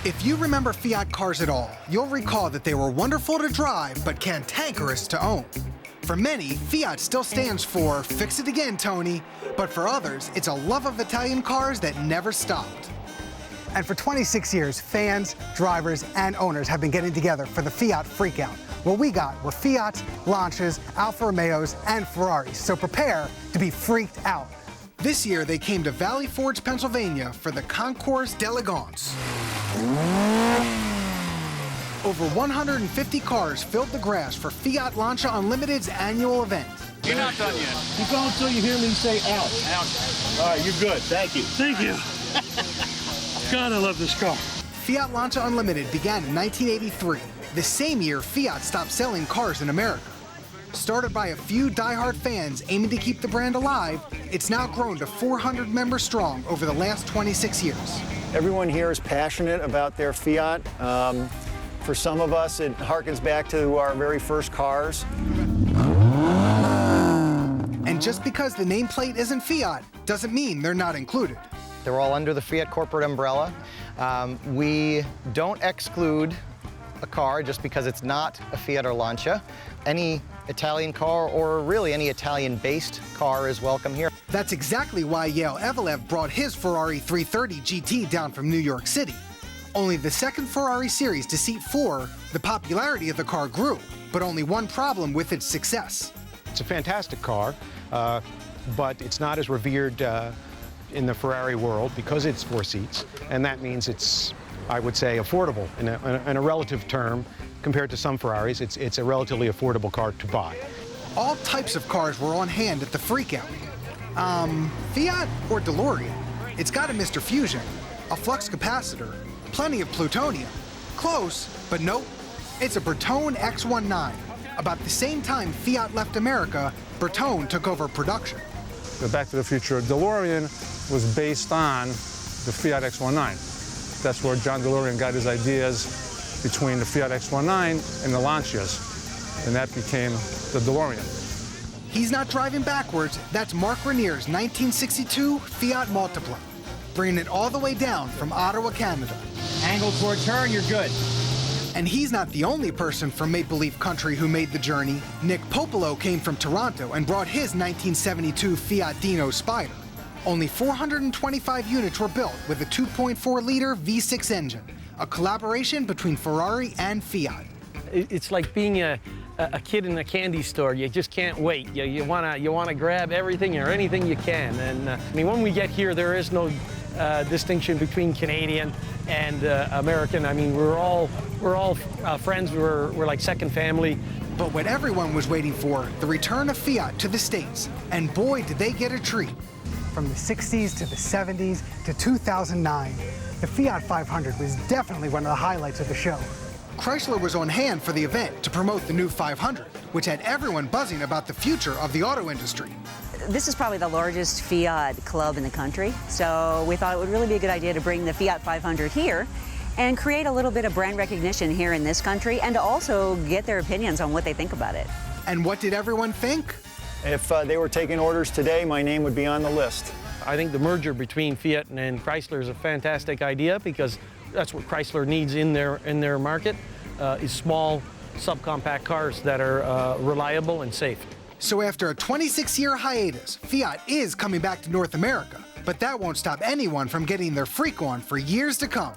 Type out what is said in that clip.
If you remember Fiat cars at all, you'll recall that they were wonderful to drive, but cantankerous to own. For many, Fiat still stands for, fix it again, Tony. But for others, it's a love of Italian cars that never stopped. And for 26 years, fans, drivers, and owners have been getting together for the Fiat Freakout. What we got were Fiats, Lancias, Alfa Romeos, and Ferraris, so prepare to be freaked out. This year, they came to Valley Forge, Pennsylvania for the Concours d'Elegance. Over 150 cars filled the grass for Fiat Lancia Unlimited's annual event. You're not done yet. Keep going until you hear me say ouch. Ouch. All right, you're good. Thank you. Thank you. God, I love this car. Fiat Lancia Unlimited began in 1983, the same year Fiat stopped selling cars in America. Started by a few die-hard fans aiming to keep the brand alive, it's now grown to 400 members strong over the last 26 years. Everyone here is passionate about their Fiat. For some of us, it harkens back to our very first cars. And just because the nameplate isn't Fiat doesn't mean they're not included. They're all under the Fiat corporate umbrella. We don't exclude a car just because it's not a Fiat or Lancia. Any Italian car, or really any Italian-based car, is welcome here. That's exactly why Yael Evelev brought his Ferrari 330 GT down from New York City. Only the second Ferrari series to seat 4, the popularity of the car grew, but only one problem with its success. It's a fantastic car, but it's not as revered in the Ferrari world because it's 4 seats, and that means it's, I would say, affordable in a relative term. Compared to some Ferraris, it's a relatively affordable car to buy. All types of cars were on hand at the Freakout. Fiat or DeLorean? It's got a Mr. Fusion, a flux capacitor, plenty of plutonium. Close, but nope. It's a Bertone X19. About the same time Fiat left America, Bertone took over production. The Back to the Future DeLorean was based on the Fiat X19. That's where John DeLorean got his ideas between the Fiat X19 and the Lancias, and that became the DeLorean. He's not driving backwards. That's Mark Renier's 1962 Fiat Multipla, bringing it all the way down from Ottawa, Canada. Angle toward turn, you're good. And he's not the only person from Maple Leaf Country who made the journey. Nick Popolo came from Toronto and brought his 1972 Fiat Dino Spider. Only 425 units were built with a 2.4-liter V6 engine, a collaboration between Ferrari and Fiat. It's like being a kid in a candy store. You just can't wait. You wanna grab everything or anything you can. And I mean, when we get here, there is no distinction between Canadian and American. I mean, we're all friends. We're like second family. But what everyone was waiting for, the return of Fiat to the States. And boy, did they get a treat. From the 60s to the 70s to 2009, the Fiat 500 was definitely one of the highlights of the show. Chrysler was on hand for the event to promote the new 500, which had everyone buzzing about the future of the auto industry. This is probably the largest Fiat club in the country, so we thought it would really be a good idea to bring the Fiat 500 here and create a little bit of brand recognition here in this country, and to also get their opinions on what they think about it. And what did everyone think? If they were taking orders today, my name would be on the list. I think the merger between Fiat and Chrysler is a fantastic idea, because that's what Chrysler needs in their market, is small subcompact cars that are reliable and safe. So after a 26-year hiatus, Fiat is coming back to North America, but that won't stop anyone from getting their freak on for years to come.